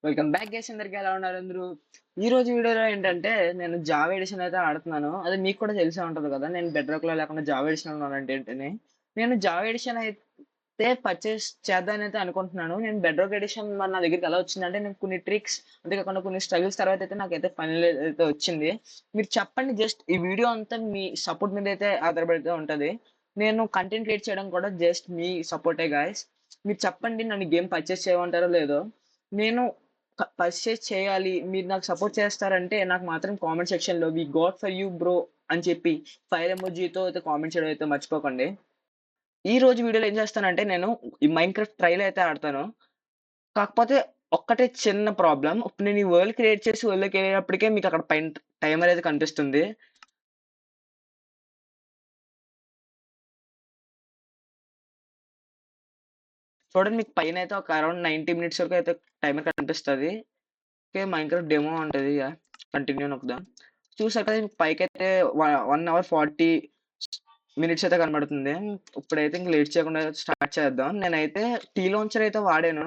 Welcome back guys, అందరికి ఎలా ఉన్నారు అందరూ? ఈ రోజు వీడియోలో ఏంటంటే నేను జావా ఎడిషన్ అయితే ఆడుతున్నాను. అది మీకు కూడా తెలిసే ఉంటది కదా, నేను బెడ్ రాక్ లో లేకుండా జావా ఎడిషన్ ఉన్నానంటే ఏంటని. నేను జావా ఎడిషన్ అయితే పర్చేస్ చేద్దామని అయితే అనుకుంటున్నాను. నేను బెడ్ రాక్ ఎడిషన్ మరి నా దగ్గరికి ఎలా వచ్చిందంటే, నేను కొన్ని ట్రిక్స్ అంతేకాకుండా కొన్ని స్ట్రగుల్స్ తర్వాత అయితే నాకైతే ఫైనల్ అయితే వచ్చింది. మీరు చెప్పండి, జస్ట్ ఈ వీడియో అంతా మీ సపోర్ట్ మీద అయితే ఆధారపడితే ఉంటది. నేను కంటెంట్ క్రియేట్ చేయడం కూడా జస్ట్ మీ సపోర్టే గాయస్. మీరు చెప్పండి, నన్ను గేమ్ పర్చేస్ చేయమంటారో లేదో. నేను పర్చేస్ చేయాలి, మీరు నాకు సపోర్ట్ చేస్తారంటే నాకు మాత్రం కామెంట్ సెక్షన్ లో we got for you bro అని చెప్పి ఫైర్ ఎమోజీతో అయితే కామెంట్ చేయడం అయితే మర్చిపోకండి. ఈ రోజు వీడియోలో ఏం చేస్తానంటే, నేను ఈ మైండ్ క్రాఫ్ట్ ట్రైల్ అయితే ఆడతాను. కాకపోతే ఒక్కటే చిన్న ప్రాబ్లం, ఇప్పుడు నేను ఈ వరల్డ్ క్రియేట్ చేసి వరల్డ్కి వెళ్ళేటప్పటికే మీకు అక్కడ పైన టైమర్ అయితే కనిపిస్తుంది. చూడండి, మీకు పైన అయితే ఒక అరౌండ్ 90 మినిట్స్ వరకు అయితే టైమర్ కనిపిస్తుంది. ఓకే, మైండ్ క్రాఫ్ట్ డెమో ఉంటుంది. కంటిన్యూ నొక్కుదాం. చూసారు కదా, మీకు పైకి అయితే 1 hour 40 మినిట్స్ అయితే కనబడుతుంది. ఇప్పుడైతే ఇంక లేట్ చేయకుండా స్టార్ట్ చేద్దాం. నేనైతే టీ లాంచర్ అయితే వాడాను,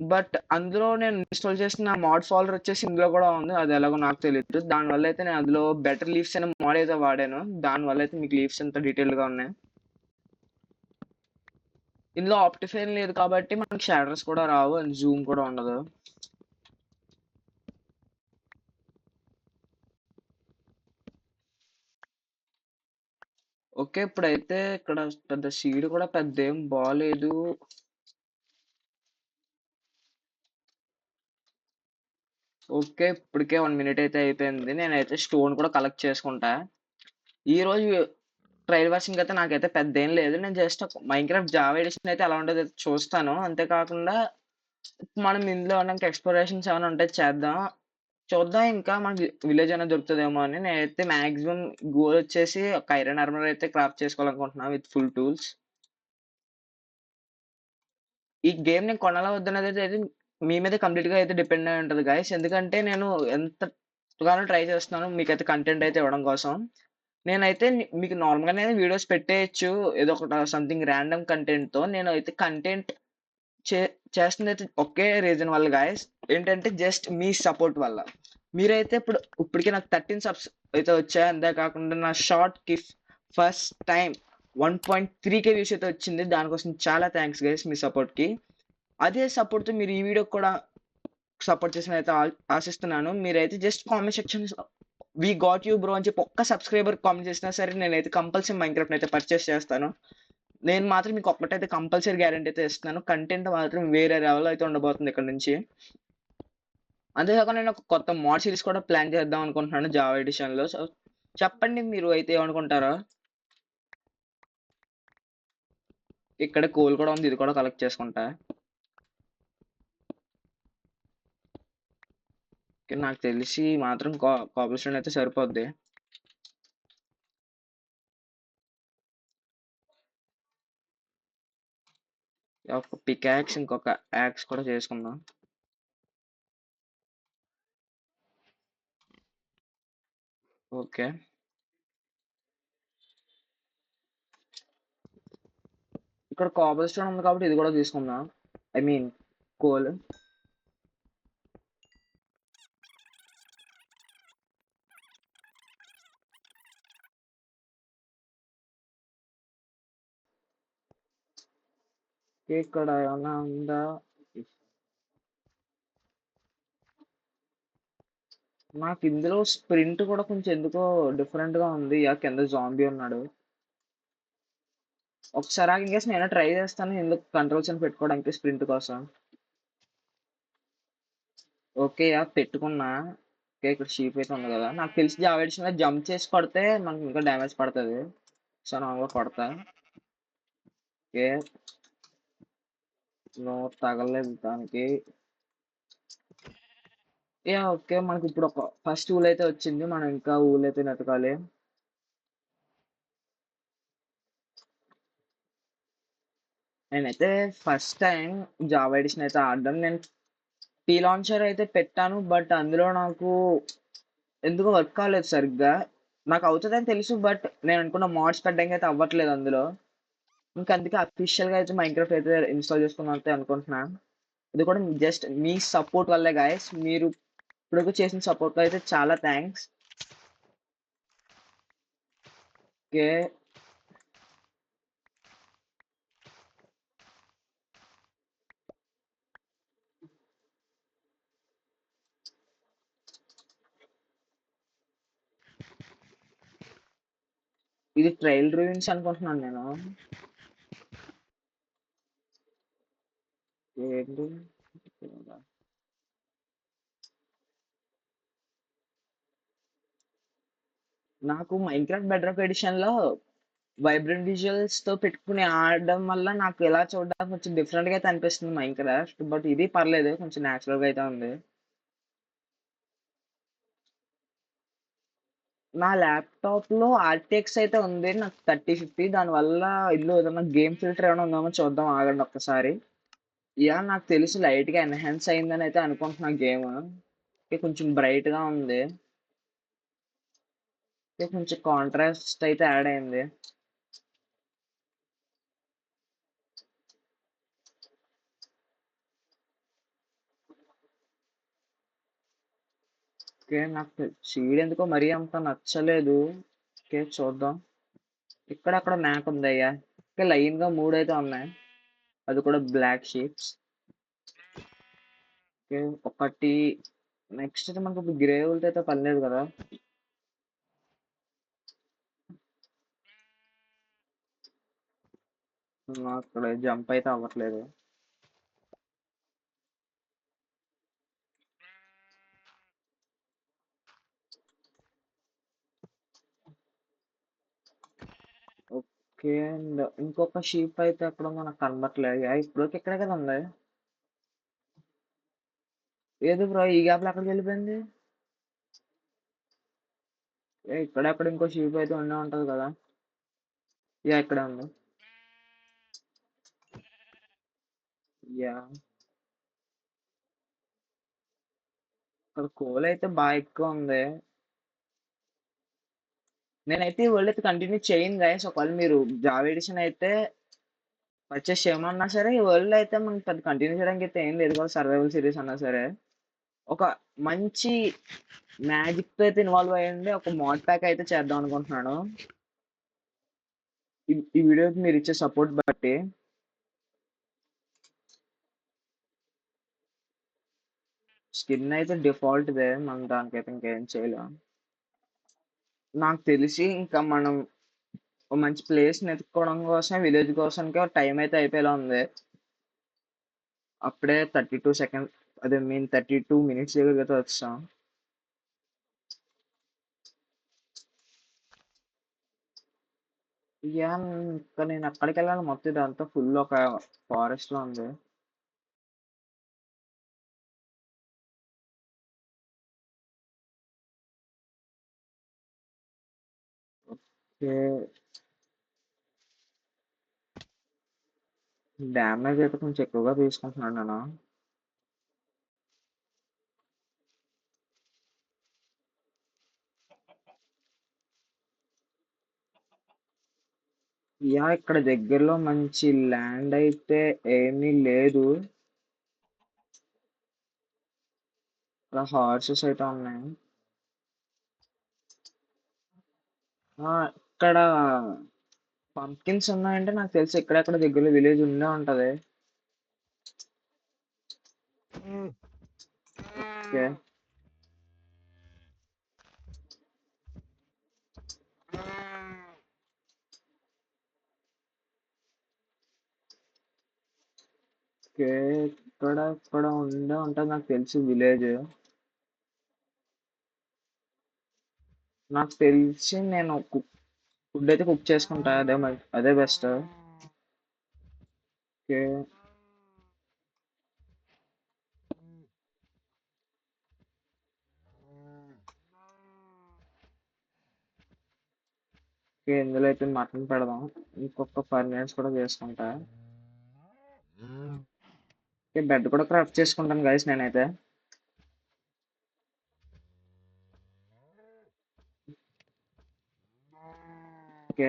బట్ అందులో నేను ఇన్స్టాల్ చేసిన మాడ్ ఫోల్డర్ వచ్చేసి ఇందులో కూడా ఉంది. అది ఎలాగో నాకు తెలియదు. దానివల్ల అయితే నేను అందులో బెటర్ లీవ్స్ అనే మోడ్ అయితే వాడాను. దానివల్ల అయితే మీకు లీవ్స్ ఎంత డీటెయిల్ గా ఉన్నాయి. ఇందులో ఆప్టిఫైన్ లేదు కాబట్టి మనకి షాడర్స్ కూడా రావు అండ్ జూమ్ కూడా ఉండదు. ఓకే, ఇప్పుడైతే ఇక్కడ పెద్ద సీడ్ కూడా పెద్ద ఏం బాగాలేదు. ఓకే, ఇప్పటికే 1 minute అయితే అయిపోయింది. నేనైతే స్టోన్ కూడా కలెక్ట్ చేసుకుంటా. ఈ రోజు ట్రయల్ వర్షన్ అయితే నాకైతే పెద్ద ఏం లేదు. నేను జస్ట్ మైన్క్రాఫ్ట్ జావా ఎడిషన్ అయితే ఎలా ఉండదు చూస్తాను. అంతేకాకుండా మనం ఇందులో మనకి ఎక్స్ప్లోరేషన్స్ ఏమైనా ఉంటే చేద్దాం. చూద్దాం, ఇంకా మనకి విలేజ్ అనేది దొరుకుతుందేమో అని. నేనైతే మాక్సిమం గోల్ వచ్చేసి ఒక ఐరన్ ఆర్మర్ అయితే క్రాఫ్ట్ చేసుకోవాలనుకుంటున్నా విత్ ఫుల్ టూల్స్. ఈ గేమ్ నేను కొనాలా వద్దనేది అయితే మీ మీద కంప్లీట్ గా అయితే డిపెండ్ అయి ఉంటది గైస్. ఎందుకంటే నేను ఎంతగానో ట్రై చేస్తున్నాను మీకైతే కంటెంట్ అయితే ఇవ్వడం కోసం. నేనైతే మీకు నార్మల్ గానే వీడియోస్ పెట్టేయచ్చు, ఏదో ఒక సంథింగ్ ర్యాండమ్ కంటెంట్ తో. నేను అయితే కంటెంట్ చేస్తుంది అయితే ఒకే రీజన్ వల్ల గాయస్, ఏంటంటే జస్ట్ మీ సపోర్ట్ వల్ల. మీరైతే ఇప్పటికే నాకు 13 సబ్స్ అయితే వచ్చాయి. అంతేకాకుండా నా షార్ట్ కి ఫస్ట్ టైం 1.3K వ్యూస్ అయితే వచ్చింది. దానికోసం చాలా థ్యాంక్స్ గైస్ మీ సపోర్ట్ కి. అదే సపోర్ట్ తో మీరు ఈ వీడియో కూడా సపోర్ట్ చేసిన అయితే ఆశిస్తున్నాను. మీరైతే just comment section we got you bro అని చెప్పి ఒక్క సబ్స్క్రైబర్ కామెంట్ చేసినా సరే నేనైతే కంపల్సరీ మైన్క్రాఫ్ట్ అయితే పర్చేస్ చేస్తాను. నేను మాత్రం మీకు ఒక్కటైతే కంపల్సరీ గ్యారెంటీ అయితే ఇస్తున్నాను, కంటెంట్ మాత్రం వేరే లెవెల్ అయితే ఉండబోతుంది ఇక్కడ నుంచి. అంతేకాకుండా నేను ఒక కొత్త మోడ్ సిరీస్ కూడా ప్లాన్ చేద్దాం అనుకుంటున్నాను జావా ఎడిషన్ లో. సో చెప్పండి, మీరు అయితే ఏమనుకుంటారో. ఇక్కడ కోల్ కూడా ఉంది, ఇది కూడా కలెక్ట్ చేసుకుంటా. నాకు తెలిసి మాత్రం కాపర్ స్టోన్ అయితే సరిపోద్ది. ఒక పికాక్స్, ఇంకొక యాక్స్ కూడా చేసుకుందాం. ఓకే, ఇక్కడ కాపర్ స్టోన్ ఉంది కాబట్టి ఇది కూడా తీసుకుందాం. I mean coal. ఇక్కడ ఏమన్నా ఉందా? నాకు ఇందులో స్ప్రింట్ కూడా కొంచెం ఎందుకో డిఫరెంట్ గా ఉంది. కింద జాంబీ ఉన్నాడు. ఒకసారి ఇంకేసి నేను ట్రై చేస్తాను ఎందుకు కంట్రోల్స్ అని పెట్టుకోవడానికి స్ప్రింట్ కోసం. ఓకే, పెట్టుకున్నా. ఓకే, ఇక్కడ షీప్ అయితే ఉంది కదా. నాకు తెలిసి జావా ఎడిషన్ లో జంప్ చేసి కొడితే మనకి ఇంకా డ్యామేజ్ పడుతుంది. సో నార్మల్గా కొడతా. ఓకే, నో తగలేదు దానికి. ఓకే, మనకి ఇప్పుడు ఒక ఫస్ట్ ఊల్ అయితే వచ్చింది. మనం ఇంకా ఊల్ అయితే నెతకాలి. నేనైతే ఫస్ట్ టైం జావా ఎడిషన్ అయితే ఆడడం. నేను టీ లాంచర్ అయితే పెట్టాను, బట్ అందులో నాకు ఎందుకో వర్క్ కాలేదు సరిగ్గా. నాకు అవుతుందని తెలుసు, బట్ నేను అనుకున్న మోడ్స్ పెట్టడానికి అయితే అవ్వట్లేదు అందులో. ఇంకా అందుకే అఫీషియల్ గా అయితే మైన్క్రాఫ్ట్ అయితే ఇన్స్టాల్ చేసుకుందాం అయితే అనుకుంటున్నా. ఇది కూడా జస్ట్ మీ సపోర్ట్ వల్లే గాయస్. మీరు ఇప్పుడు చేసిన సపోర్ట్ అయితే చాలా థ్యాంక్స్. ఓకే. ఇది ట్రయల్ రూయిన్స్ అనుకుంటున్నాను నేను. ఏంటి నాకు మైన్క్రాఫ్ట్ బెడ్రాక్ ఎడిషన్ లో వైబ్రెంట్ విజువల్స్ తో పెట్టుకుని ఆడడం వల్ల నాకు ఎలా చూడడానికి కొంచెం డిఫరెంట్ గా అయితే అనిపిస్తుంది మైన్క్రాఫ్ట్. బట్ ఇది పర్లేదు, కొంచెం న్యాచురల్ గా అయితే ఉంది. నా ల్యాప్టాప్ లో ఆర్టీఎక్స్ అయితే ఉంది, నాకు 3050. దానివల్ల ఇందులో ఏదైనా గేమ్ ఫిల్టర్ ఏమైనా ఉందేమో చూద్దాం, ఆగండి ఒక్కసారి. యా నాకు తెలిసి లైట్ గా ఎన్హాన్స్ అయిందని అయితే అనుకుంటున్నా గేమ్. కొంచెం బ్రైట్ గా ఉంది. కొంచెం కాంట్రాస్ట్ అయితే యాడ్ అయింది. ఓకే, నాకు షీడ్ ఎందుకో మరీ అంత నచ్చలేదు. ఓకే చూద్దాం. ఇక్కడ అక్కడ మ్యాప్ ఉందయ్యా. ఓకే, లైన్ గా 3 అయితే ఉన్నాయి, అది కూడా బ్లాక్ షీప్స్. ఓకే ఒకటి. నెక్స్ట్ అయితే మనకు ఇప్పుడు గ్రేవులతో అయితే పర్లేదు కదా. అక్కడ జంప్ అయితే అవ్వట్లేదు. ఓకే, అండ్ ఇంకొక షీప్ అయితే అక్కడ మనకు కనబట్లేదు. ఇప్పుడు ఇక్కడ కదా ఉంది. ఏది బ్రో ఈ గ్యాప్ లో అక్కడికి వెళ్ళిపోయింది? ఇక్కడ అక్కడ ఇంకో షీప్ అయితే ఉండే ఉంటది కదా. యా ఇక్కడ ఉంది. యా ఇక్కడ కోల్ అయితే బాగా ఎక్కువ ఉంది. నేనైతే ఈ వరల్డ్ అయితే కంటిన్యూ చేయను గైస్. ఒకవేళ మీరు జావా ఎడిషన్ అయితే పర్చేస్ చేయమన్నా సరే, ఈ వరల్డ్ అయితే మనకి పెద్ద కంటిన్యూ చేయడానికి అయితే ఏం లేదు కదా. సర్వైవల్ సిరీస్ అన్నా సరే ఒక మంచి మ్యాజిక్ తో అయితే ఇన్వాల్వ్ అయ్యండి. ఒక మోడ్ ప్యాక్ అయితే చేద్దాం అనుకుంటున్నాను ఈ వీడియోకి మీరు ఇచ్చే సపోర్ట్ బట్టి. స్కిన్ అయితే డిఫాల్ట్ దే, మనం దానికైతే ఇంకేం చేయలేం. నాకు తెలిసి ఇంకా మనం ఒక మంచి ప్లేస్ వెతుక్కోవడం కోసం, విలేజ్ కోసానికి టైం అయితే అయిపోయేలా ఉంది. అప్పుడే 32 సెకండ్, అదే మీన్ 32 మినిట్స్ దగ్గరికి అయితే వచ్చాం. యా ఇంకా నేను అక్కడికి వెళ్ళాలి. మొత్తం ఇదంతా ఫుల్ ఒక ఫారెస్ట్ లో ఉంది. డ్యామేజ్ అయితే కొంచెం ఎక్కువగా తీసుకుంటున్నాను నేను. యా ఇక్కడ దగ్గరలో మంచి ల్యాండ్ అయితే ఏమీ లేదు. ఇక్కడ హార్సెస్ అయితే ఉన్నాయి. ఇక్కడ పంకిన్స్ ఉన్నాయంటే నాకు తెలిసి ఎక్కడెక్కడ దగ్గరలో విలేజ్ ఉండే ఉంటది. ఓకే. ఓకే ఇక్కడ ఇక్కడ ఉండే ఉంటది నాకు తెలిసి విలేజ్. నాకు తెలిసి నేను ఫుడ్ అయితే కుక్ చేసుకుంటా, అదే బెస్ట్. ఓకే. ఓకే ఇందులో అయితే మటన్ పెడదాం. ఇంకొక 5 మినిట్స్ కూడా చేసుకుంటా. ఓకే బెడ్ కూడా క్రాఫ్ట్ చేసుకుంటాను గైస్ నేనైతే. ఓకే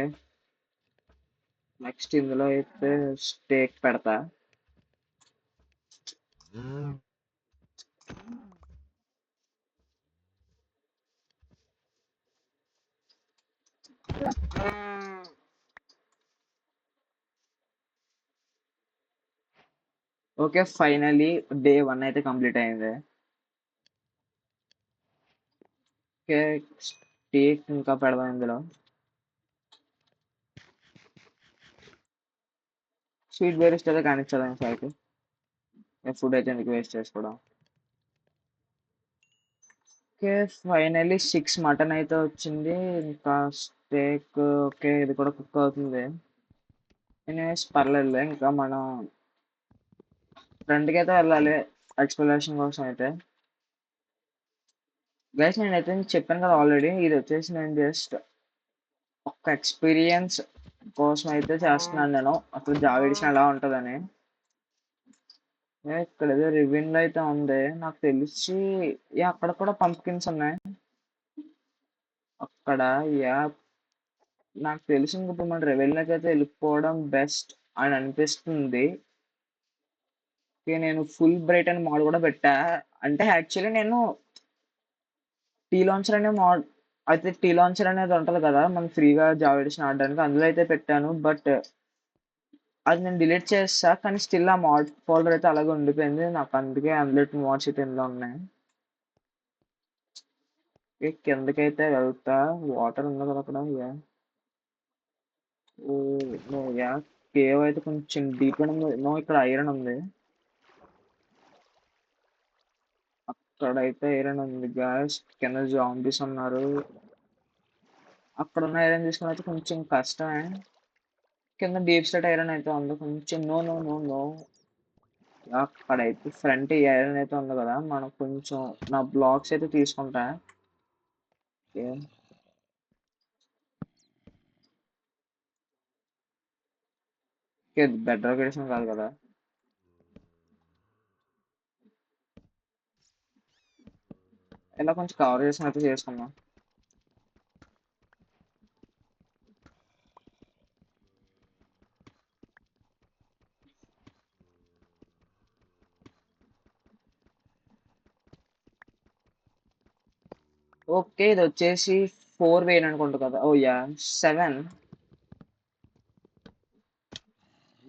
నెక్స్ట్ ఇందులో అయితే స్టేక్ పెడతా. ఓకే, ఫైనలీ డే 1 అయితే కంప్లీట్ అయింది. ఓకే, స్టేక్ ఇంకా పెడదాం ఇందులో. స్వీట్ బేరిస్ట్ అయితే కానిచ్చేద్దాం సార్కి. ఫుడ్ అయితే ఎందుకు వేస్ట్ చేసుకోవడం. ఓకే, ఫైనలీ 6 మటన్ అయితే వచ్చింది. ఇంకా స్టేక్ ఓకే, ఇది కూడా కుక్ అవుతుంది. ఎనీవేస్ పర్లేదులే, ఇంకా మనం ఫ్రంట్కి అయితే వెళ్ళాలి ఎక్స్ప్లోరేషన్ కోసం అయితే. గైస్ నేనైతే మీకు చెప్పాను కదా ఆల్రెడీ, ఇది వచ్చేసి నేను జస్ట్ ఒక ఎక్స్పీరియన్స్ కోసం అయితే చేస్తున్నాను నేను, అసలు జావా ఎడిషన్ ఎలా ఉంటుందని. ఇక్కడ ఏదో రివ్యూలో అయితే ఉంది నాకు తెలిసి. యా, అక్కడ కూడా పంప్కిన్స్ ఉన్నాయి అక్కడ. యా, నాకు తెలిసి ఇంక ఇప్పుడు మన రెవెన్యూకి అయితే వెళ్ళిపోవడం బెస్ట్ అని అనిపిస్తుంది. ఓకే, నేను ఫుల్ బ్రైట్ అని మోడ్ కూడా పెట్టా. అంటే యాక్చువల్లీ నేను టీ లాంచర్ అనే మోడ్ అయితే, టీ లాంచర్ అనేది ఉంటుంది కదా మనం ఫ్రీగా జావా ఎడిషన్ ఆడడానికి, అందులో అయితే పెట్టాను. బట్ అది నేను డిలీట్ చేస్తా, కానీ స్టిల్ ఆ మోడ్ ఫోల్డర్ అయితే అలాగే ఉండిపోయింది నాకు. అందుకే అందులో మోడ్స్ అయితే ఇందులో ఉన్నాయి. ఓకే, కిందకైతే వెళ్తా. వాటర్ ఉంది కదా అక్కడ. Yeah, oh no, yeah, cave అయితే కొంచెం డీప్ గా ఉంది. నో, ఇక్కడ ఐరన్ ఉంది. అక్కడైతే ఐరన్ ఉంది గ్యాస్. కింద జాంబీస్ ఉన్నారు. అక్కడ ఉన్న ఐరన్ తీసుకుని అయితే కొంచెం కష్టమే. కింద డీప్ స్టేట్ ఐరన్ అయితే ఉంది కొంచెం. నో నో నో నో, అక్కడైతే ఫ్రంట్ ఈ ఐరన్ అయితే ఉంది కదా, మనం కొంచెం నా బ్లాక్స్ అయితే తీసుకుంటా. ఓకే, బెడ్ రొకేషన్ కాదు కదా. ఇలా కొంచెం కవర్ చేసుకుని అయితే చేసుకుందాం. ఓకే, ఇది వచ్చేసి 4 వేన్ అనుకుంటా కదా. ఓ యా, 7.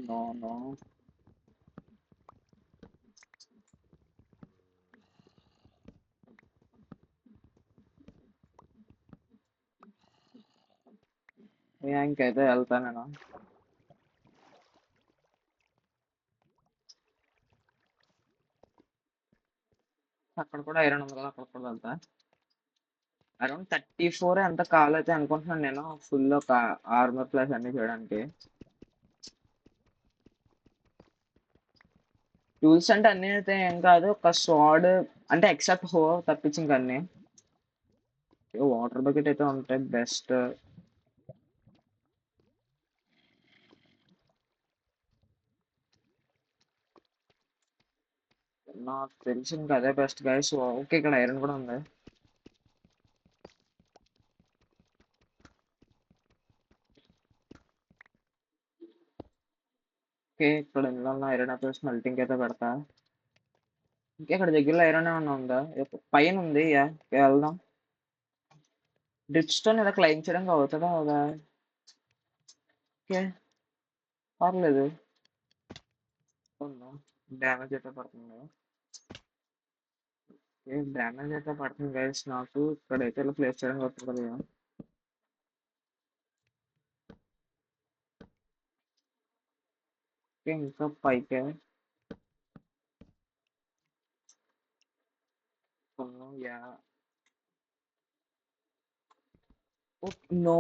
నో నో, ఇంకైతే వెళ్తా నేను. అక్కడ కూడా ఐరన్ ఉంది కదా, అక్కడ కూడా వెళ్తా. అరౌండ్ 34 ఎంత కావాలైతే అనుకుంటున్నాను నేను, ఫుల్ ఒక ఆర్మర్ ప్లస్ అన్ని చేయడానికి. టూల్స్ అంటే అన్ని అయితే ఏం కాదు, ఒక స్వాడ్ అంటే ఎక్సెప్ట్ హో తప్పించి ఇంక అన్ని. వాటర్ బకెట్ అయితే ఉంటాయి బెస్ట్. నాకు తెలిసి ఇంకా అదే బెస్ట్ గైస్. ఓకే, ఇక్కడ ఐరన్ కూడా ఉంది. ఓకే, ఇక్కడ ఇందులో ఉన్న ఐరన్ అయితే స్మెల్టింగ్ అయితే పెడతా. ఇంకా ఇక్కడ దగ్గరలో ఐరన్ ఏమన్నా ఉందా? పైన ఉంది. యా, వెళ్దాం. డ్రిప్ స్టోన్ ఇలా క్లైమ్ చేయడానికి అవుతుందా అవుదా? ఓకే, పర్లేదు. డ్యామేజ్ అయితే పడుతుంది. ఏం డ్యామేజ్ అయితే పడుతుంది గైస్ నాకు. ఇక్కడైతే ఇలా ప్లేస్ చేయడానికి వస్తుంది కదా. ఓకే, ఇంకా పైకే. యా, నో,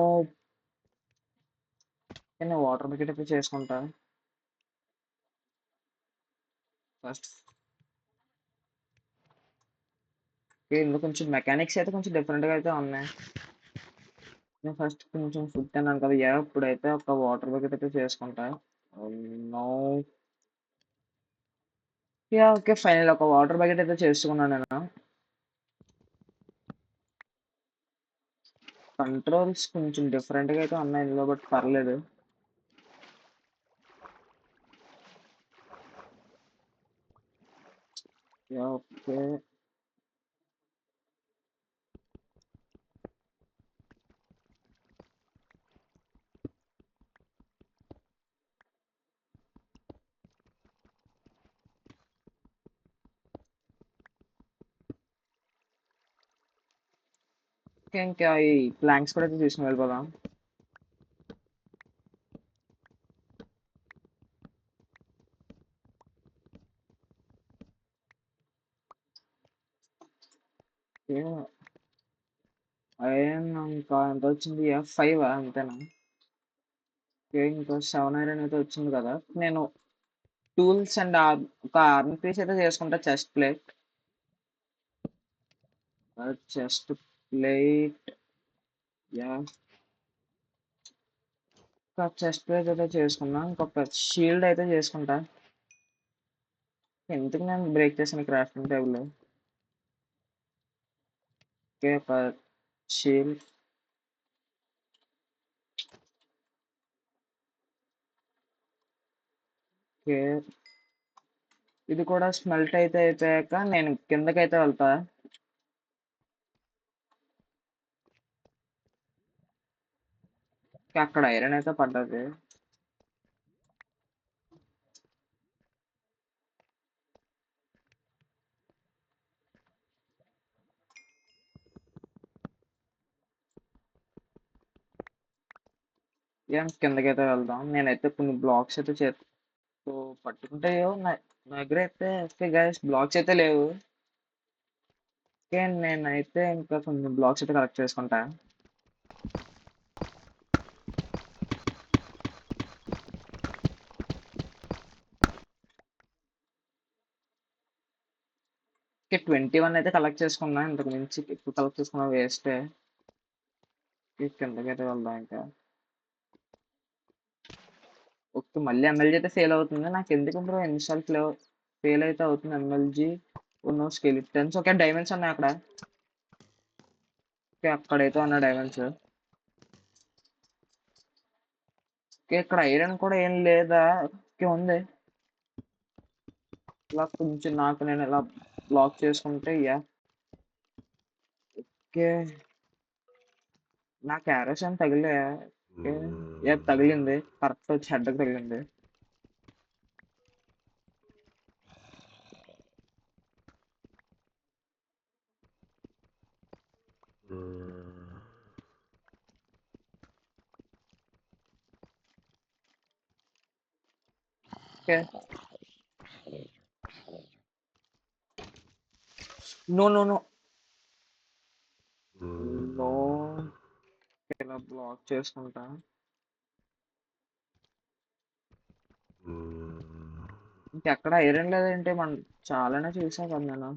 నేను వాటర్ బకెట్ అయితే చేసుకుంటా ఫస్ట్. ఇందులో కొంచెం మెకానిక్స్ అయితే కొంచెం డిఫరెంట్గా అయితే ఉన్నాయి. నేను ఫస్ట్ కొంచెం ఫుడ్ తిన్నాను కదా. యా, ఇప్పుడైతే ఒక వాటర్ బకెట్ అయితే చేసుకుంటా. నో, యా, ఓకే, ఫైనల్ ఒక వాటర్ బకెట్ అయితే చేసుకున్నాను నేను. కంట్రోల్స్ కొంచెం డిఫరెంట్గా అయితే ఉన్నాయి ఇందులో, బట్ పర్లేదు. ఓకే. ఇంకా ఈ ప్లాంక్స్ కూడా అయితే తీసుకుని వెళ్ళిపోదాం. ఐరన్ ఇంకా ఎంత వచ్చింది? F5 అంతేనా? ఓకే, ఇంకో 7 ఐరన్ అయితే వచ్చింది కదా. నేను టూల్స్ అండ్ ఒక ఆర్మర్ పీస్ అయితే చేసుకుంటా. చెస్ట్ ప్లేట్, యా, ఒక చెస్ట్ ప్లేట్ అయితే చేసుకున్నా. ఇంకొక షీల్డ్ అయితే చేసుకుంటా. ఎందుకు నేను బ్రేక్ చేసిన క్రాఫ్టింగ్ టేబుల్? ఓకే, ఒక షీల్డ్. ఓకే, ఇది కూడా స్మెల్ట్ అయితే అయిపోయాక నేను కిందకైతే వెళ్తా. ఓకే, అక్కడ ఐరన్ అయితే పడ్డది. ఏం కిందకైతే వెళ్దాం. నేనైతే కొన్ని బ్లాక్స్ అయితే చేతితో పట్టుకుంటే నా దగ్గర అయితే ఓకే గైస్ బ్లాక్స్ అయితే లేవు. ఓకే, నేనైతే ఇంకా కొన్ని బ్లాక్స్ అయితే కలెక్ట్ చేసుకుంటా. ఓకే, 21 అయితే కలెక్ట్ చేసుకున్నా. ఇంతకు మించి ఎక్కువ కలెక్ట్ చేసుకున్నా వేస్టే. కిందకైతే వెళ్దాం ఇంకా. ఓకే, మళ్ళీ ఎమ్మెల్జీ అయితే ఫెయిల్ అవుతుంది. నాకు ఎందుకు బ్రో ఎన్నిసార్లు ఫెయిల్ అయితే అవుతుంది ఎమ్మెల్జీ. ఉన్న స్కెలిటన్స్. ఓకే, డైమండ్స్ ఉన్నాయి అక్కడ. ఓకే, అక్కడైతే ఉన్న డైమండ్స్. ఓకే, ఇక్కడ ఐరన్ కూడా ఏం లేదా? ఓకే, ఉంది. ఇలా కొంచెం నాకు నేను ఇలా బ్లాక్ చేసుకుంటే ఓకే, నాకు యారోస్ ఏం తగిలే. ఓకే, తగిలింది. కరెక్ట్ వచ్చి హెడ్కి తగిలింది. Okay, no no no no. ఇలా బ్లాక్ చేసుకుంటా. ఇంకెక్కడ ఐరన్ లేదంటే మనం చాలానే చూసా కదా నేను.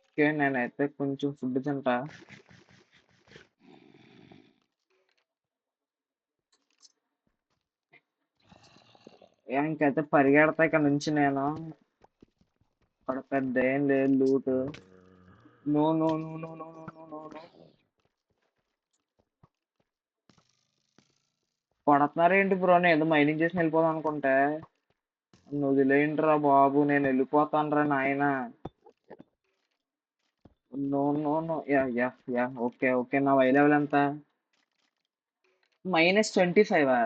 ఓకే, నేనైతే కొంచెం ఫుడ్ తింటా. ఇంకైతే పరిగెడతా ఇక్కడ నుంచి నేను. అక్కడ పెద్ద ఏం లేదు loot. No no no no no no no no no. కొడుతున్నారేంటి బ్రో? నేను ఏదో మైనింగ్ చేసి వెళ్ళిపోదాం అనుకుంటే. నువ్వు వదిలేయండిరా బాబు, నేను వెళ్ళిపోతానురా నాయన. No no no. Yeah yeah yeah, okay okay. నా వై లెవెల్ ఎంత? -25.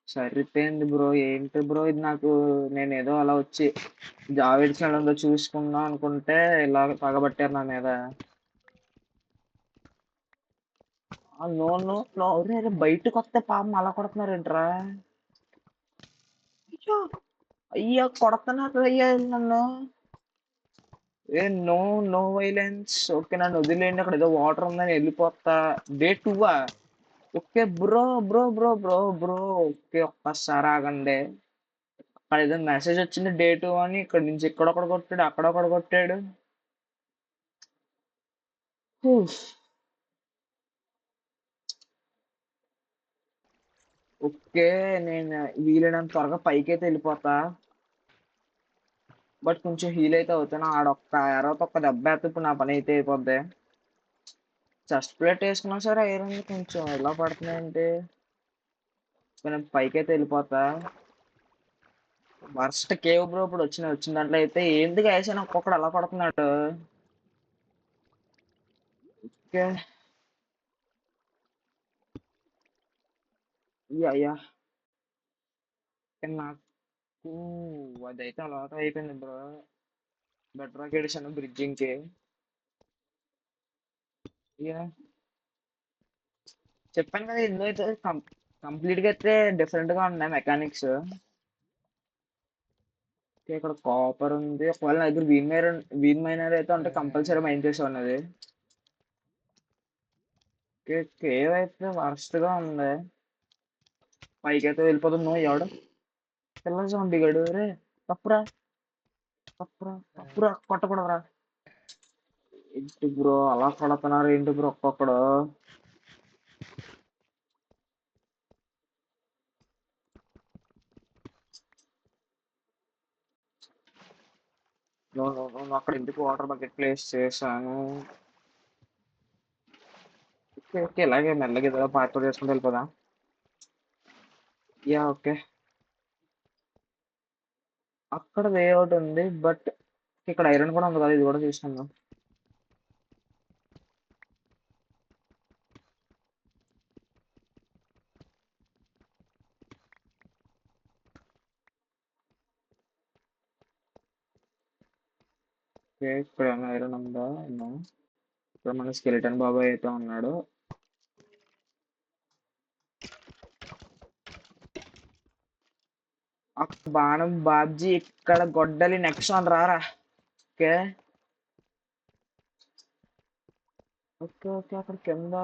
సరిపోయింది బ్రో. ఏంటి బ్రో ఇది? నాకు నేను ఏదో అలా వచ్చి జావేడ్స్ చూసుకుందాం అనుకుంటే ఇలా పగబట్టారు నా మీద. No no no. బయటకు వస్తే పాపం అలా కొడుతున్నారేంట్రా? అయ్యో, అయ్యా కొడుతున్నారు అయ్యా నన్ను. No no violence. ఓకే, నన్ను వదిలేయండి. అక్కడ ఏదో వాటర్ ఉందని వెళ్ళిపోతా. Day 2. Okay bro bro bro bro bro. Okay, ఒక్కసారి ఆగండి. అక్కడ ఏదో మెసేజ్ వచ్చింది డే 2 అని. ఇక్కడ నుంచి ఇక్కడొకడు కొట్టాడు, అక్కడొకడు కొట్టాడు. హూఫ్. ఓకే, నేను వీలైనంత త్వరగా పైకి అయితే వెళ్ళిపోతా. బట్ కొంచెం హీల్ అయితే అవుతాను. ఆడొక్క ఎరవతో ఒక్క దెబ్బ అయితే ఇప్పుడు నా పని అయితే అయిపోద్ది. చెస్ట్ ప్లేట్ వేసుకున్నా సరే ఐరన్ కొంచెం ఎలా పడుతున్నాయంటే నేను పైకైతే వెళ్ళిపోతా. వర్స్ట్ కేవ్ బ్రో ఇప్పుడు వచ్చిన దాంట్లో అయితే ఎందుకు వేసాను ఒక్కొక్కడు అలా పడుతున్నాడు. ఓకే. Yeah yeah. నాకు అదైతే అలవాటు అయిపోయింది bro. Bedrock edition bridging కి. యా చెప్పాను కదా ఇందులో అయితే కంప్లీట్ గా అయితే డిఫరెంట్ గా ఉన్నాయి మెకానిక్స్. ఇక్కడ కాపర్ ఉంది, ఒకవేళ నా దగ్గర వీన్ మైనర్ అయితే అంటే కంపల్సరీ మైన్ చేసి ఉన్నది. కేవ్ అయితే వర్స్ట్ గా ఉంది. పైకి అయితే వెళ్ళిపోతుంది. నువ్వు ఎవడు పిల్లల జోంబి గడు రే. తప్పురా తప్పురా తప్పురా కొట్టకూడదురా. ఏంటి బ్రో అలా కొడుతున్నారు ఏంటి బ్రో ఒక్కొక్కడు. నువ్వు అక్కడ ఎందుకు వాటర్ బకెట్ ప్లేస్ చేశాను. ఓకే ఓకే ఇలాగే మెల్లగా ఏదో పార్ట్ చేసుకుంటూ వెళ్ళిపోదాం. Yeah okay. అక్కడ వే అవుట్ ఉంది బట్ ఇక్కడ ఐరన్ కూడా ఉంది కదా, ఇది కూడా తీసుకుందాం. ఓకే ఇక్కడ ఏమైనా ఐరన్ ఉందా? No. ఇక్కడ మన స్కెలిటన్ బాబాయ్ అయితే ఉన్నాడు. అక్కడ బాణం బాబ్జీ ఇక్కడ గొడ్డలి నెక్స్ట్ అని రారా. ఓకే ఓకే ఓకే అక్కడ కింద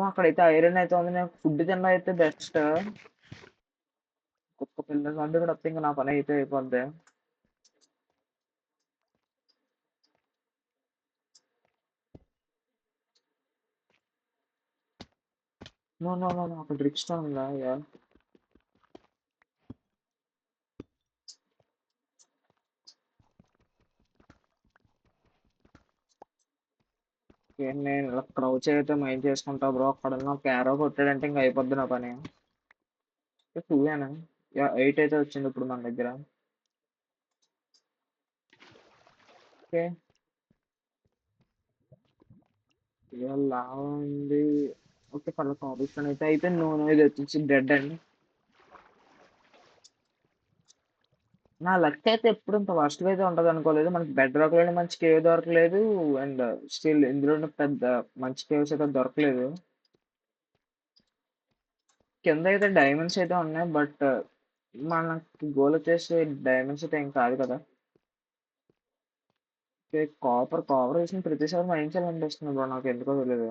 అక్కడైతే ఐరన్ అయితే ఉంది. నేను ఫుడ్ తినడం అయితే బెస్ట్. కుక్క పిల్ల అంటే కూడా వస్తే ఇంకా నా పని అయితే అయిపోద్ది. నో అక్కడ డ్రిక్ స్టోన్ ఉందా? యా నేను ఇలా క్రౌచ్ అయితే మైండ్ చేసుకుంటా బ్రో. అక్కడ ఒక క్యారో కొట్టాడంటే ఇంకా అయిపోద్ది నా పని. టూ ఏనా? యా 8 అయితే వచ్చింది ఇప్పుడు మన దగ్గర. ఓకే ఇలా ఉంది. ఓకే పర్లేదు కాంపిటీషన్ అయితే అయితే నువ్వు ఇది వచ్చేసి డెడ్ అండి. నా లక్ అయితే ఎప్పుడు ఇంత వర్స్ట్ గా అయితే ఉంటది అనుకోలేదు. మనకి బెడ్ రాక్ లోనే మంచి కేవ్ దొరకలేదు. అండ్ స్టిల్ ఇందులో పెద్ద మంచి కేవ్స్ అయితే దొరకలేదు. కింద అయితే డైమండ్స్ అయితే ఉన్నాయి బట్ మనకి గోల్ వచ్చేసి డైమండ్స్ అయితే ఏం కాదు కదా. కాపర్ వేసిన ప్రతిసారి మైండ్ చేయాలనిపిస్తుంది బ్రో, నాకు ఎందుకో తెలియదు.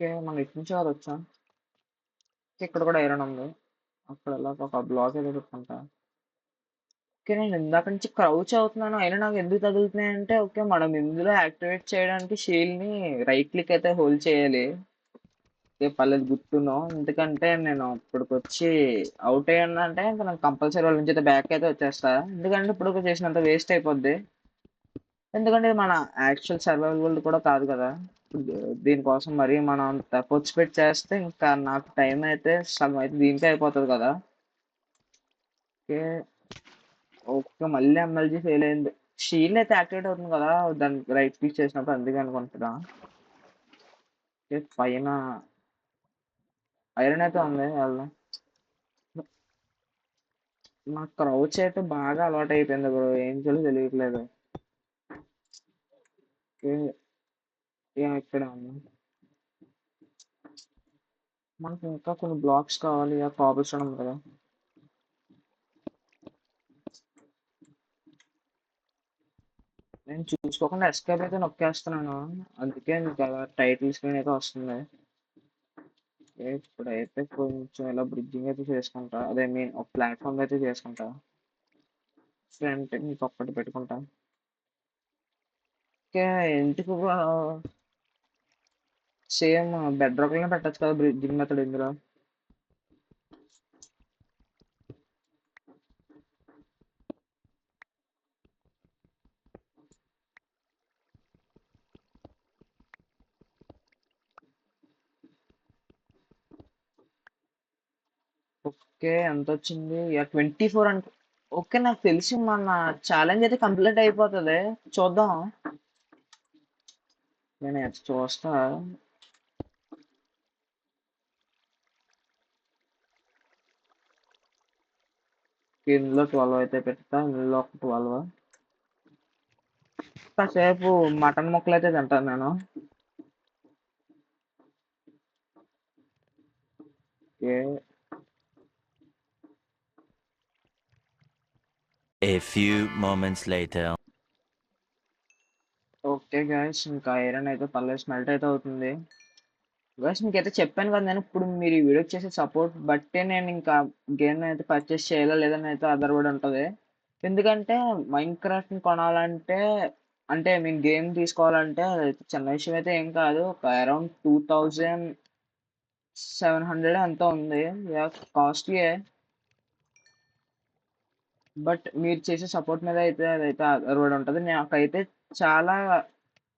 ఓకే మనం ఇటు నుంచి కాదు వచ్చాం. ఇక్కడ కూడా ఐరన్ ఉంది. అక్కడ ఎలా ఒక బ్లాక్ ఏదో పెట్టుకుంటా. ఓకే నేను ఇందాక నుంచి క్రౌచ్ అవుతున్నాను అయినా నాకు ఎందుకు తగులుతున్నాయి అంటే ఓకే మనం ఇందులో యాక్టివేట్ చేయడానికి షీల్డ్ ని రైట్ క్లిక్ అయితే హోల్డ్ చేయాలి. ఓకే పర్లేదు గుర్తున్నావు, ఎందుకంటే నేను ఇప్పటికొచ్చి అవుట్ అయ్యాను అంటే ఇంకా నాకు కంపల్సరీ వాళ్ళ నుంచి అయితే బ్యాక్ అయితే వచ్చేస్తా. ఎందుకంటే ఇప్పుడు చేసినంత వేస్ట్ అయిపోద్ది. ఎందుకంటే ఇది మన యాక్చువల్ సర్వైవల్ వరల్డ్ కూడా కాదు కదా. దీనికోసం మరి మనం అంత ఎఫర్ట్స్ పెట్టి చేస్తే ఇంకా నాకు టైం అయితే సగం అయితే దీనికే అయిపోతుంది కదా. ఓకే ఓకే మళ్ళీ ఎమ్మెల్జీ ఫెయిల్ అయింది. షీల్డ్ అయితే యాక్టివేట్ అవుతుంది కదా దాన్ని రైట్ క్లిక్ చేసినప్పుడు, అందుకే అనుకుంటున్నా. ఓకే పైన ఐరన్ అయితే ఉంది వాళ్ళు. నాకు క్రౌచ్ అయితే బాగా అలవాటు అయిపోయింది బ్రో, ఏం చేయాలో తెలియట్లేదు. ఓకే ఇక్కడ ఉంది. మనకి ఇంకా కొన్ని బ్లాక్స్ కావాలి, ఆ కాపుల్ స్టోన్ ఉంది కదా. నేను చూసుకోకుండా ఎస్కేప్ అయితే నొక్కేస్తున్నాను, అందుకే మీకు అలా టైటిల్ స్క్రీన్ అయితే వస్తుంది. ఇప్పుడైతే కొంచెం ఇలా బ్రిడ్జింగ్ అయితే చేసుకుంటా, అదే మీన్ ఒక ప్లాట్ఫామ్ అయితే చేసుకుంటా. ఫ్రంట్ మీకు ఒక్కటి పెట్టుకుంటా. ఓకే ఎందుకు సేమ్ బెడ్ రాక్ లోనే పెట్టచ్చు కదా బ్రిడ్జింగ్ మెథడ్ ఇందులో. ఓకే. ఎంతొచ్చింది? యాహ్! 24 అనుకో ఓకే. నాకు తెలిసి మన ఛాలెంజ్ అయితే కంప్లీట్ అయిపోతది. చూద్దాం. నేను చూస్తా. ఇందులో 12 అయితే పెడతా. ఇందులో ఒక 12. కాసేపు మటన్ ముక్కలైతే తింటాను నేను. Okay. A few moments later. Okay guys. ఇంకా ఐరన్ అయితే పర్లేదు స్మెల్ట్ అయితే అవుతుంది. గైస్ మీకైతే చెప్పాను కదా నేను ఇప్పుడు మీరు ఈ వీడియోకి చేసే సపోర్ట్ బట్టే నేను ఇంకా గేమ్ అయితే పర్చేస్ చేయాలా లేదని అయితే ఆధారపడి ఉంటది. ఎందుకంటే మైన్‌క్రాఫ్ట్‌ని కొనాలంటే అంటే ఐ మీన్ గేమ్ తీసుకోవాలంటే అదైతే చిన్న విషయం అయితే ఏం కాదు. ఒక అరౌండ్ 2700 ఎంతో ఉంది. యాహ్! కాస్ట్‌లీయే. బట్ మీరు చేసే సపోర్ట్ మీద అయితే అదైతే ఆధారపడి ఉంటది. నాకైతే చాలా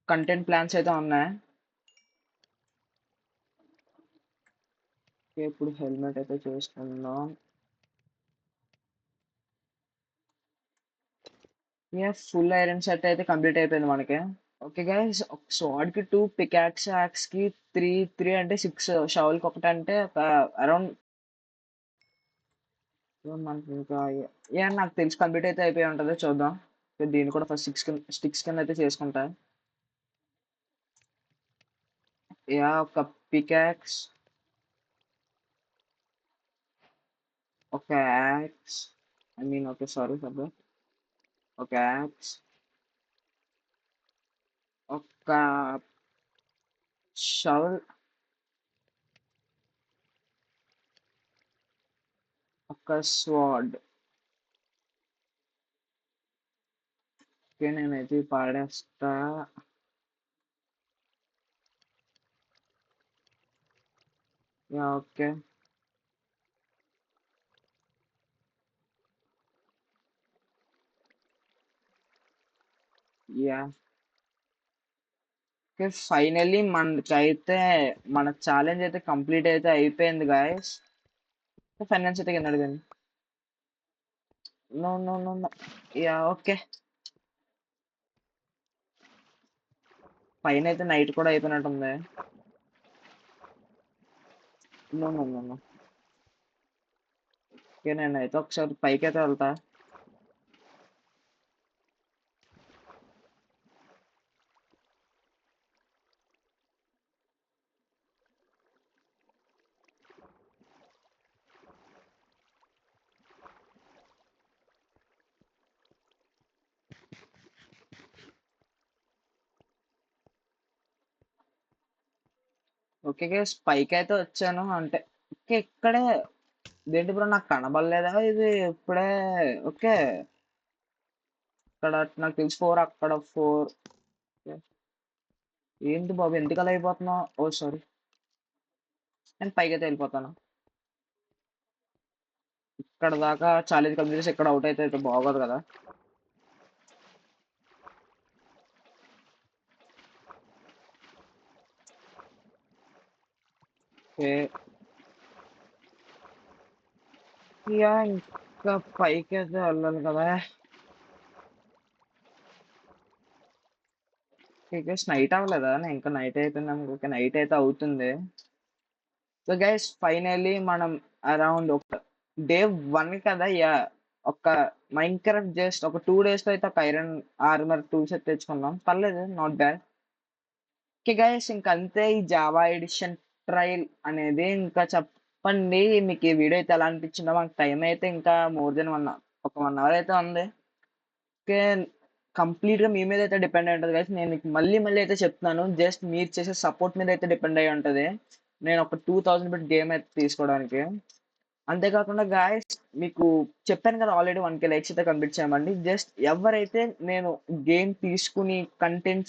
కంటెంట్ ప్లాన్స్ అయితే ఉన్నాయి. ఓకే. ఇప్పుడు హెల్మెట్ అయితే చేసుకుందాం. యాహ్! ఫుల్ ఐరన్ సెట్ అయితే కంప్లీట్ అయిపోయింది మనకి. Okay guys. ఒక స్వాడ్‌కి 2, యాక్స్‌కి 3 అంటే 6 షవల్‌కి ఒకటంటే ఒక అరౌండ్ మనకి ఇంకా యాహ్! నాకు తెలిసి కంప్లీట్ అయితే అయిపోయి ఉంటది. చూద్దాం. దీన్ని కూడా ఫస్ట్ స్టిక్స్ కింద అయితే చేసుకుంటా. యాహ్! ఒక పికాక్స్, ఒక axe I mean okay. Sorry for that. ఒక యాక్స్, ఒక షవల్, ఒక స్వాడ్. ఓకే. నేనైతే ఇవి పాడేస్తా. Yeah! Okay. Yeah! Okay. Finally మనకైతే మన ఛాలెంజ్ అయితే కంప్లీట్ అయితే అయిపోయింది గాయ్స్. ఫైనాన్స్ అయితే కింద అడగండి. No no no no. Yeah! Okay. పైన అయితే నైట్ కూడా అయిపోయినట్టుంది. No no no no. Okay. నేనైతే ఒకసారి పైకైతే వెళ్తా. Okay guys. పైకైతే వచ్చాను. అంటే ఓకే. ఇక్కడే ఇదేంటి బ్రో నాకు కనబడలేదా ఇది ఇప్పుడే? ఓకే. ఇక్కడ నాకు తెలిసి 4 అక్కడ 4. ఏంటి బాబు ఎందుకు అలా అయిపోతున్నావు? ఓహ్! సారీ. నేను పైకైతే వెళ్ళిపోతాను. ఇక్కడ దాకా ఛాలెంజ్ కంప్లీట్ చేసి ఇక్కడ అవుట్ అయితే బాగోదు కదా! ఓకే. యాహ్! ఇంకా పైకైతే వెళ్ళాలి కదా! గైస్ నైట్ అవ్వలేదా? నేను ఇంకా నైట్ అయిపోయింది ఓకే. నైట్ అయితే అవుతుంది. సో గైస్ ఫైనల్లీ మనం అరౌండ్ ఒక డే 1 కదా! యాహ్! ఒక మైన్‌క్రాఫ్ట్ జస్ట్ ఒక 2 డేస్‌లో అయితే ఒక ఐరన్ ఆర్మర్ టూల్స్ అయితే తెచ్చుకున్నాం. పర్లేదు నాట్ బ్యాడ్. ఓకే గైస్ ఇంకంతే ఈ జావా ఎడిషన్ ట్రయల్ అనేది. ఇంకా చెప్పండి మీకు ఈ వీడియో అయితే ఎలా అనిపించిందో? మాకు టైం అయితే ఇంకా మోర్ దెన్ 1 అవర్ అయితే ఉంది. ఓకే. కంప్లీట్‌గా మీ మీద అయితే డిపెండ్ అయి ఉంటది గైస్. నేను మీకు మళ్ళీ మళ్ళీ అయితే చెప్తున్నాను. జస్ట్ మీరు చేసే సపోర్ట్ మీద అయితే డిపెండ్ అయ్యి ఉంటది. నేను ఒక 2000 పెట్టి గేమ్ అయితే తీసుకోవడానికి. అంతే కాకుండా గాయ్స్ మీకు చెప్పాను కదా! ఆల్రెడీ 1,000 లైక్స్ అయితే కంప్లీట్ చేయమని. జస్ట్ ఎవరైతే నేను గేమ్ తీసుకొని కంటెంట్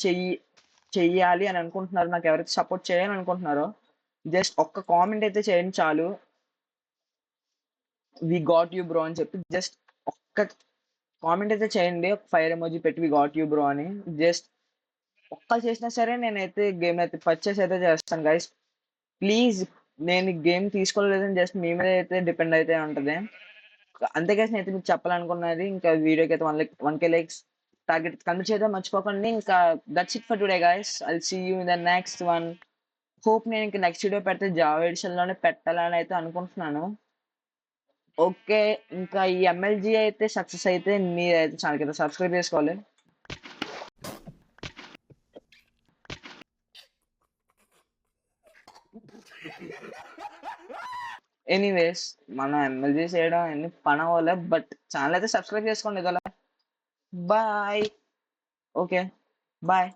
చెయ్యాలి అని అనుకుంటున్నారో, నాకు ఎవరైతే సపోర్ట్ చేయాలని అనుకుంటున్నారో, జస్ట్ ఒక్క కామెంట్ అయితే చేయండి చాలు. వి గాట్ యూ బ్రో అని చెప్పి జస్ట్ ఒక్క కామెంట్ అయితే చేయండి. ఒక ఫైర్ ఎమోజి పెట్టి వి గాట్ యూ బ్రో అని. జస్ట్ ఒక్కళ్ళు చేసినా సరే నేనైతే గేమ్ అయితే పర్చేస్ అయితే చేస్తాను గైస్. ప్లీజ్ నేను గేమ్ తీసుకోలేదని జస్ట్ మీ మీద అయితే డిపెండ్ అయితే ఉంటది. అంతే గైస్ నేనైతే మీకు చెప్పాలనుకున్నది. ఇంకా వీడియోకి అయితే 1K లైక్స్ టార్గెట్ కంప్లీట్ చేయడం మర్చిపోకండి. ఇంకా that's it for today guys. I will see you in the next one. Hope నేను ఇంక నెక్స్ట్ వీడియో పెడితే జావా ఎడిషన్ లోనే పెట్టాలని అయితే అనుకుంటున్నాను. ఓకే. ఇంకా ఈ ఎంఎల్జీ అయితే సక్సెస్ అయితే మీరైతే ఛానల్ కింద సబ్స్క్రైబ్ చేసుకోవాలి. ఎనీవేస్ మనం ఎంఎల్జీ చేయడం అన్ని పని అవ్వలే. బట్ ఛానల్ అయితే సబ్స్క్రైబ్ చేసుకోండి ఇదలా. బాయ్. ఓకే. బాయ్.